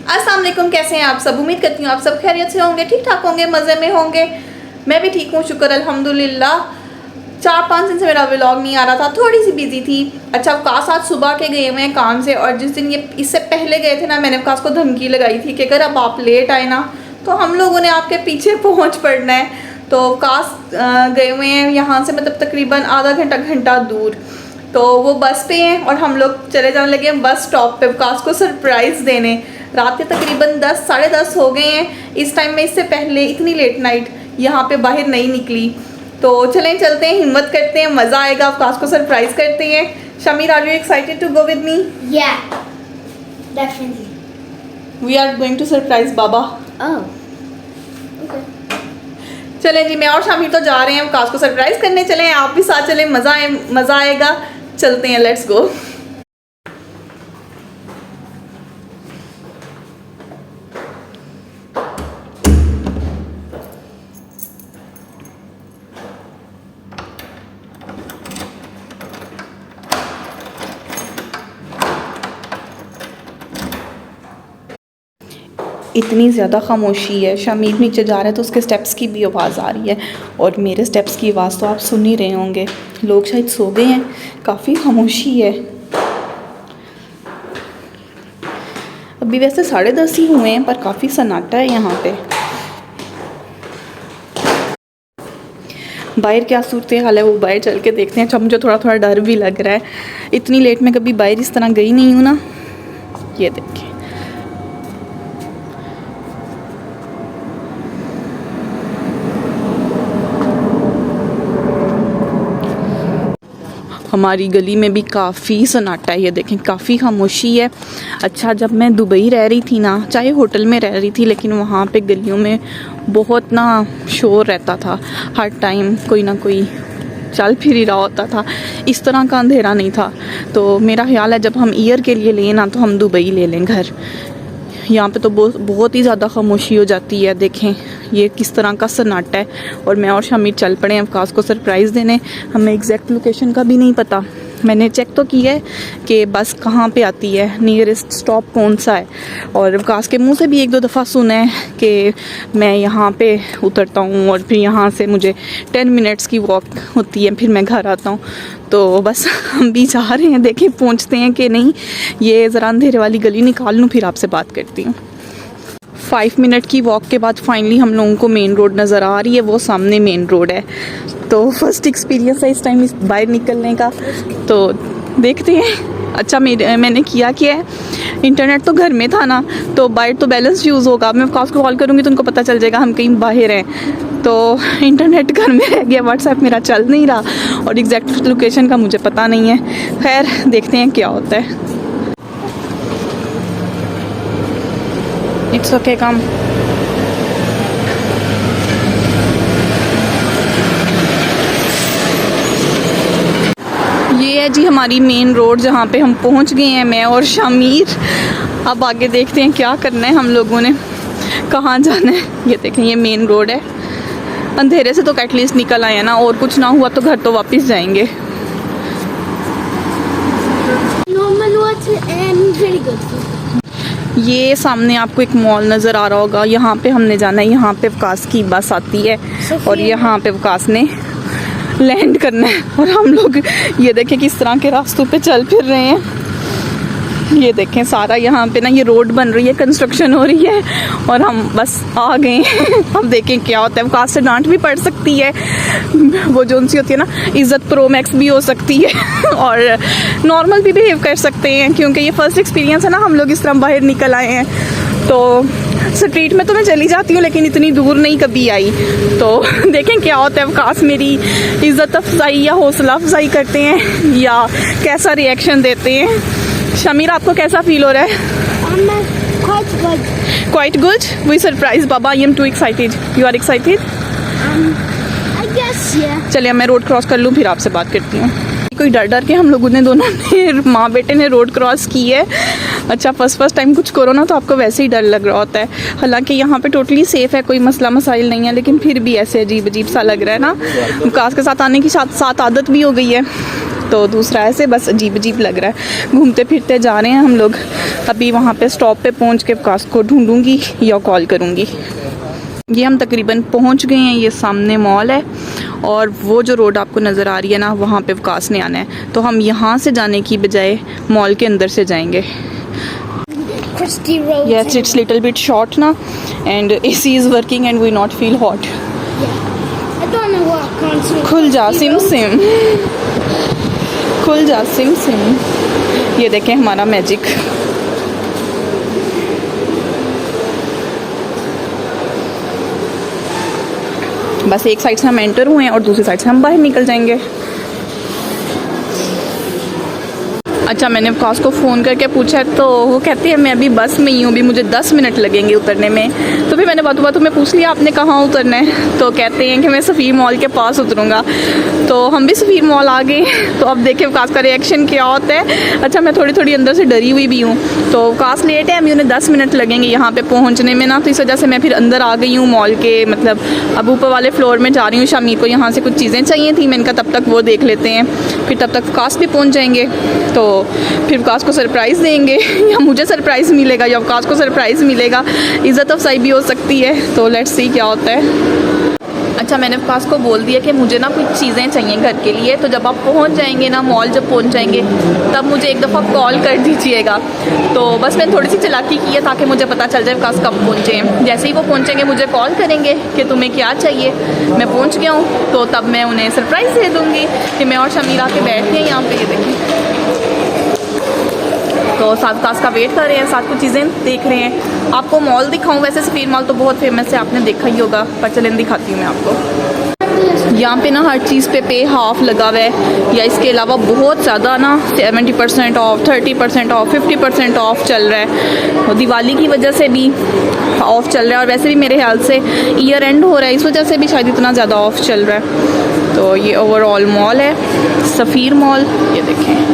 अस्सलाम वालेकुम, कैसे हैं आप सब। उम्मीद करती हूँ आप सब खैरियत से होंगे, ठीक ठाक होंगे, मज़े में होंगे। मैं भी ठीक हूँ, शुक्र अल्हम्दुलिल्लाह। 4-5 दिन से मेरा व्लॉग नहीं आ रहा था, थोड़ी सी बिजी थी। अच्छा, वकास आज सुबह के गए हुए हैं काम से, और जिस दिन ये इससे पहले गए थे ना, मैंने वकास को धमकी लगाई थी कि अगर अब आप लेट आए ना तो हम लोगों ने आपके पीछे पहुँच पड़ना है। तो वकास गए हुए हैं यहाँ से, मतलब तकरीबन आधा घंटा दूर। तो वो बस पे हैं और हम लोग चले जाने लगे हैं बस स्टॉप पे वकास को सरप्राइज़ देने। रात के तकरीबन 10 साढ़े 10 हो गए हैं इस टाइम में। इससे पहले इतनी लेट नाइट यहाँ पे बाहर नहीं निकली। तो चलें चलते हैं, हिम्मत करते हैं, मज़ा आएगा, वकास को सरप्राइज़ करते हैं। Shamir, are you excited to go with me? Yeah, definitely. We are going to surprise बाबा। Oh, okay. चलें जी, मैं और शामिर तो जा रहे हैं वकास को सरप्राइज़ करने। चलें आप भी साथ चलें, मज़ा आएगा। चलते हैं, लेट्स गो। इतनी ज़्यादा खामोशी है। शमीर नीचे जा रहा है तो उसके स्टेप्स की भी आवाज़ आ रही है, और मेरे स्टेप्स की आवाज़ तो आप सुन ही रहे होंगे। लोग शायद सो गए हैं, काफ़ी खामोशी है। अभी वैसे 10:30 ही हुए हैं, पर काफ़ी सन्नाटा है यहाँ पे। बाहर क्या सूरत हाल है वो बाहर चल के देखते हैं। अच्छा, मुझे थोड़ा डर भी लग रहा है, इतनी लेट में कभी बाहर इस तरह गई नहीं हूँ ना। ये देखें, हमारी गली में भी काफ़ी सन्नाटा है। ये देखें, काफ़ी खामोशी है। अच्छा, जब मैं दुबई रह रही थी ना, चाहे होटल में रह रही थी, लेकिन वहाँ पे गलियों में बहुत ना शोर रहता था। हर टाइम कोई ना कोई चल फिर ही रहा होता था, इस तरह का अंधेरा नहीं था। तो मेरा ख्याल है जब हम ईयर के लिए लें ना तो हम दुबई ले लें घर। यहाँ पे तो बहुत ही ज़्यादा खामोशी हो जाती है। देखें ये किस तरह का सन्नाटा है। और मैं और शमीर चल पड़े हैं वकास को सरप्राइज़ देने। हमें एग्जैक्ट लोकेशन का भी नहीं पता। मैंने चेक तो किया है कि बस कहाँ पे आती है, नियरेस्ट स्टॉप कौन सा है। और वकास के मुंह से भी 1-2 दफ़ा सुना है कि मैं यहाँ पे उतरता हूँ और फिर यहाँ से मुझे 10 मिनट्स की वॉक होती है, फिर मैं घर आता हूँ। तो बस हम भी जा रहे हैं, देखें पहुँचते हैं कि नहीं। ये ज़रा अंधेरे वाली गली निकाल लूँ, फिर आपसे बात करती हूँ। 5 मिनट की वॉक के बाद फाइनली हम लोगों को मेन रोड नज़र आ रही है। वो सामने मेन रोड है। तो फर्स्ट एक्सपीरियंस है इस टाइम इस बाहर निकलने का, तो देखते हैं। अच्छा, मैंने किया क्या है, इंटरनेट तो घर में था ना, तो बाहर तो बैलेंस यूज़ होगा। मैं वकास को कॉल करूँगी तो उनको पता चल जाएगा हम कहीं बाहर हैं। तो इंटरनेट घर में रह गया, व्हाट्सएप मेरा चल नहीं रहा, और एग्जैक्ट लोकेशन का मुझे पता नहीं है। खैर देखते हैं क्या होता है। इट्स ओके, कम। ये है जी हमारी मेन रोड, जहाँ पे हम पहुँच गए हैं, मैं और शामिर। अब आगे देखते हैं क्या करना है हम लोगों ने, कहाँ जाना है। ये देखें, ये मेन रोड है। अंधेरे से तो एटलीस्ट निकल आए हैं ना, और कुछ ना हुआ तो घर तो वापस जाएंगे। Normal water and very good food. ये सामने आपको एक मॉल नज़र आ रहा होगा, यहाँ पे हमने जाना है। यहाँ पे वकास की बस आती है और यहाँ पे वकास ने लैंड करना है। और हम लोग ये देखें किस तरह के रास्तों पे चल फिर रहे हैं। ये देखें सारा यहाँ पे ना ये रोड बन रही है, कंस्ट्रक्शन हो रही है, और हम बस आ गए हैं। अब देखें क्या होता है। वकास से डांट भी पड़ सकती है, वो जो उनसी होती है ना, इज़्ज़त प्रो मैक्स भी हो सकती है, और नॉर्मल भी बिहेव कर सकते हैं, क्योंकि ये फर्स्ट एक्सपीरियंस है ना, हम लोग इस तरह बाहर निकल आए हैं। तो स्ट्रीट में तो मैं चली जाती हूँ, लेकिन इतनी दूर नहीं कभी आई। तो देखें क्या होता है। वकास मेरी इज़्ज़त अफजाई या हौसला अफजाई करते हैं या कैसा रिएक्शन देते हैं। शमीर, आपको कैसा फील हो रहा है? Quite good. Quite good. We surprised Baba. I am too excited. You are excited? I guess yeah. चलिए मैं रोड क्रॉस कर लूँ, फिर आपसे बात करती हूँ। कोई डर के हम लोगों ने दोनों ने माँ बेटे ने रोड क्रॉस की है। अच्छा, फर्स्ट टाइम कुछ करो ना तो आपको वैसे ही डर लग रहा होता है। हालांकि यहाँ पे टोटली सेफ़ है, कोई मसला मसाइल नहीं है, लेकिन फिर भी ऐसे अजीब सा लग रहा है ना। वकास के साथ आने की साथ आदत भी हो गई है, तो दूसरा ऐसे बस अजीब अजीब लग रहा है। घूमते फिरते जा रहे हैं हम लोग। अभी वहाँ पे स्टॉप पे पहुँच के विकास को ढूंढूंगी या कॉल करूँगी। ये हम तकरीबन पहुँच गए हैं। ये सामने मॉल है और वो जो रोड आपको नज़र आ रही है ना, वहाँ पे विकास ने आना है। तो हम यहाँ से जाने की बजाय मॉल के अंदर से जाएंगे। Christy Road. Yes, it's little bit short now and AC is working and we not feel hot. I don't know what concert. खुल जा सिम सिम, खुल जा सिम सिम। ये देखें हमारा मैजिक। बस एक साइड से हम एंटर हुए हैं और दूसरी साइड से हम बाहर निकल जाएंगे। अच्छा, मैंने विकास को फ़ोन करके पूछा है तो वो कहती है मैं अभी बस में ही हूँ, अभी मुझे 10 मिनट लगेंगे उतरने में। तो फिर मैंने बातों में पूछ लिया आपने कहाँ उतरना है, तो कहते हैं कि मैं सफ़ीर मॉल के पास उतरूँगा। तो हम भी सफ़ीर मॉल आ गए। तो अब देखिए विकास का रिएक्शन क्या होता है। अच्छा, मैं थोड़ी अंदर से डरी हुई भी हूँ। तो विकास लेट है, अभी उन्हें 10 मिनट लगेंगे यहाँ पर पहुँचने में ना, तो इस वजह से मैं फिर अंदर आ गई हूँ मॉल के। मतलब अब ऊपर वाले फ्लोर में जा रही हूँ। शामीर को यहाँ से कुछ चीज़ें चाहिए थी, मैंने कहा तब तक वो देख लेते हैं, फिर तब तक विकास भी पहुँच जाएंगे। तो फिर विकास को सरप्राइज़ देंगे या मुझे सरप्राइज़ मिलेगा या विकास को सरप्राइज़ मिलेगा। इज़्ज़त अफसाई भी हो सकती है, तो लेट्स सी क्या होता है। अच्छा, मैंने विकास को बोल दिया कि मुझे ना कुछ चीज़ें चाहिए घर के लिए, तो जब आप पहुंच जाएंगे ना मॉल, जब पहुंच जाएंगे तब मुझे एक दफ़ा कॉल कर दीजिएगा। तो बस मैंने थोड़ी सी चालाकी की है ताकि मुझे पता चल जाए विकास कब पहुंचे हैं। जैसे ही वो पहुंचेंगे मुझे कॉल करेंगे कि तुम्हें क्या चाहिए। मैं पहुंच गया हूँ तो तब मैं उन्हें सरप्राइज़ दे दूँगी कि मैं और शमीर आके बैठ गए यहाँ पर। ये देखें, तो साथ विकास का वेट कर रहे हैं, साथ कुछ चीज़ें देख रहे हैं। आपको मॉल दिखाऊं, वैसे सफ़ीर मॉल तो बहुत फेमस है, आपने देखा ही होगा, पर चलें दिखाती हूँ मैं आपको। यहाँ पे ना हर चीज़ पे हाफ लगा हुआ है, या इसके अलावा बहुत ज़्यादा ना 70% ऑफ, 30% ऑफ, 50% ऑफ चल रहा है। और दिवाली की वजह से भी ऑफ चल रहा है, और वैसे भी मेरे ख्याल से ईयर एंड हो रहा है, इस वजह से भी शायद इतना ज़्यादा ऑफ चल रहा है। तो ये ओवरऑल मॉल है, सफ़ीर मॉल। ये देखें,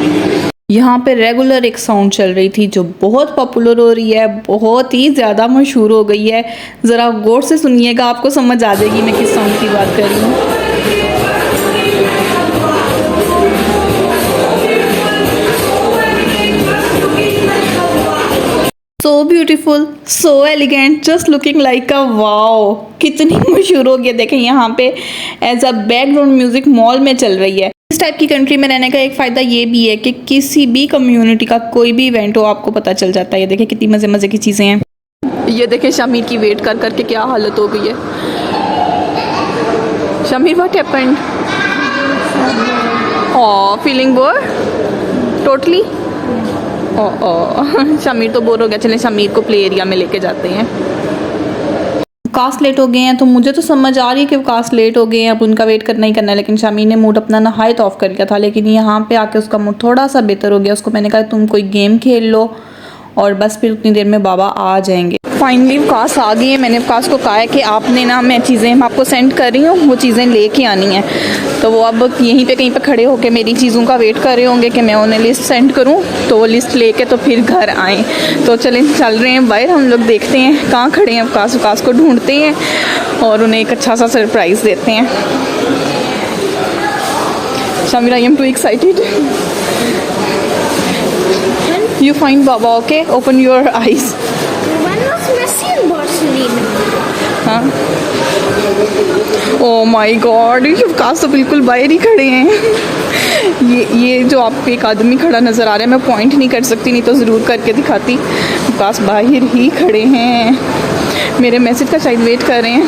यहाँ पे रेगुलर एक साउंड चल रही थी जो बहुत पॉपुलर हो रही है, बहुत ही ज़्यादा मशहूर हो गई है। ज़रा गौर से सुनिएगा, आपको समझ आ जाएगी मैं किस साउंड की बात कर रही हूँ। So beautiful, so elegant, just looking like a wow. कितनी मशहूर हो गई है। देखें यहाँ पे as a background music mall में चल रही है। इस टाइप की कंट्री में रहने का एक फ़ायदा ये भी है कि किसी भी कम्युनिटी का कोई भी इवेंट हो आपको पता चल जाता है। ये देखें कितनी मज़े मज़े की चीज़ें हैं। ये देखें शमीर की वेट कर करके क्या हालत हो गई है। Shamir, what happened? Oh, feeling bore totally. Oh, Shamir तो बोर हो गया। चलें शमीर को प्ले एरिया में लेके जाते हैं। विकास लेट हो गए हैं, तो मुझे तो समझ आ रही है कि विकास लेट हो गए हैं, अब उनका वेट करना ही करना है। लेकिन शमीर ने मूड अपना नहायत ऑफ कर लिया था, लेकिन यहाँ पे आके उसका मूड थोड़ा सा बेहतर हो गया। उसको मैंने कहा तुम कोई गेम खेल लो और बस फिर उतनी देर में बाबा आ जाएंगे। फाइनली विकास आ गए हैं। मैंने विकास को कहा है कि आपने ना, मैं चीज़ें आपको सेंड कर रही हूँ, वो चीज़ें लेके आनी हैं। तो वो अब यहीं पे कहीं पे खड़े होकर मेरी चीज़ों का वेट कर रहे होंगे कि मैं उन्हें लिस्ट सेंड करूँ, तो वो लिस्ट लेके तो फिर घर आएँ। तो चलें चल रहे हैं बाहर, हम लोग देखते हैं कहाँ खड़े हैं। विकास को ढूंढते हैं और उन्हें एक अच्छा सा सरप्राइज़ देते हैं। Shamir, I am to excited. You find Baba, okay? Open your eyes. When was Messi in Barcelona? हाँ। Oh my God, ये विकास तो बिल्कुल बाहर ही खड़े हैं। ये जो आपको एक आदमी खड़ा नज़र आ रहा है, मैं पॉइंट नहीं कर सकती, नहीं तो ज़रूर करके दिखाती। विकास बाहर ही खड़े हैं, मेरे मैसेज का शायद वेट कर रहे हैं।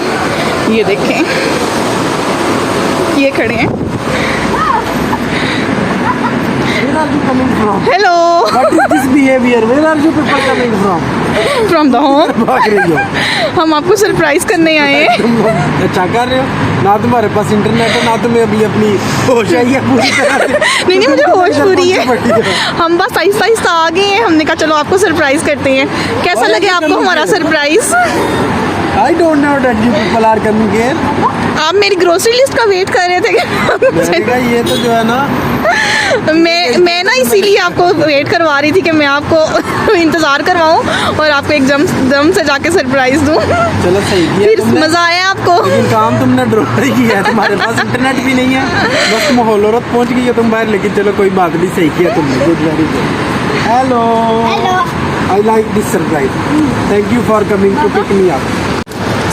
ये देखें, ये खड़े हैं। Hello. What is this behavior? Where are you people coming from? From the home. भाग रही हो? हम आपको सरप्राइज करने आए हैं। तुम लोग अच्छा कर रहे हो ना, तुम्हारे पास इंटरनेट है ना, तुम्हें अभी अपनी होश आई है पूरी तरह से। नहीं मुझे होश पूरी है। बढ़ी है। हम बस आहिस्ता आहिस्ता आ गए हैं। हमने कहा चलो आपको सरप्राइज करते हैं। कैसा लगे आपको हमारा surprise? I don't know that you people are coming here. आप मेरी ग्रोसरी लिस्ट का वेट कर रहे थे मैंने कहा ये तो जो है ना मैं ना इसीलिए आपको वेट करवा रही थी कि मैं आपको इंतज़ार करवाऊँ और आपको एकदम दम से जाके सरप्राइज़ दूँ। चलो सही किया फिर तुमने। मज़ा आया आपको? लेकिन काम तुमने ड्रॉप किया है, तुम्हारे पास इंटरनेट भी नहीं है, बस माहौल औरत पहुंच गई है तुम बाहर, लेकिन चलो कोई बात नहीं, सही किया तुमने, good very good. Hello Hello. I like this surprise, thank you for coming to pick me up.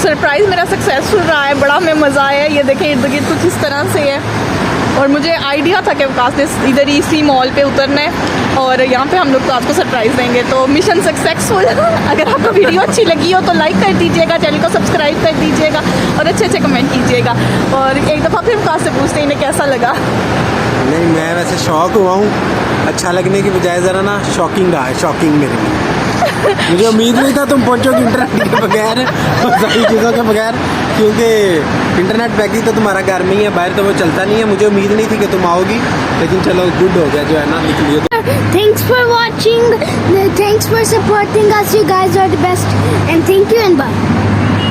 Surprise मेरा सक्सेसफुल रहा है, बड़ा हमें मज़ा आया। ये देखें इर्द गिर्द कुछ इस तरह से है और मुझे आइडिया था कि विकास ने इधर ही इसी मॉल पे उतरना है और यहाँ पे हम लोग तो आपको सरप्राइज़ देंगे। तो मिशन सक्सेसफुल। अगर आपको वीडियो अच्छी लगी हो तो लाइक कर दीजिएगा, चैनल को सब्सक्राइब कर दीजिएगा और अच्छे अच्छे कमेंट कीजिएगा। और एक दफ़ा फिर विकास से पूछते हैं इन्हें कैसा लगा। नहीं, मैं वैसे शॉक हुआ हूँ, अच्छा लगने की बजाय ज़रा ना शॉकिंग रहा है, शॉकिंग मेरे लिए। मुझे उम्मीद नहीं था तुम पहुंचोगे इंटरनेट के बगैर और सारी चीज़ों के बगैर, क्योंकि इंटरनेट पैकेज तो तुम्हारा घर में ही है, बाहर तो वो चलता नहीं है। मुझे उम्मीद नहीं थी कि तुम आओगी, लेकिन चलो गुड हो गया जो है ना, निकलिए। Thanks for watching. Thanks for supporting us. You guys are the best. And thank you and bye.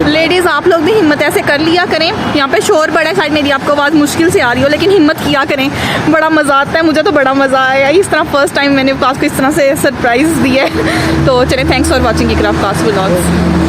Ladies आप लोग भी हिम्मत ऐसे कर लिया करें। यहाँ पे शोर बड़ा है, शायद मेरी आपको आवाज़ मुश्किल से आ रही हो, लेकिन हिम्मत किया करें, बड़ा मज़ा आता है। मुझे तो बड़ा मज़ा आया इस तरह, फर्स्ट टाइम मैंने विकास को इस तरह से सरप्राइज़ दिया है। तो चलें, thanks for watching Iqra Vikas vlogs.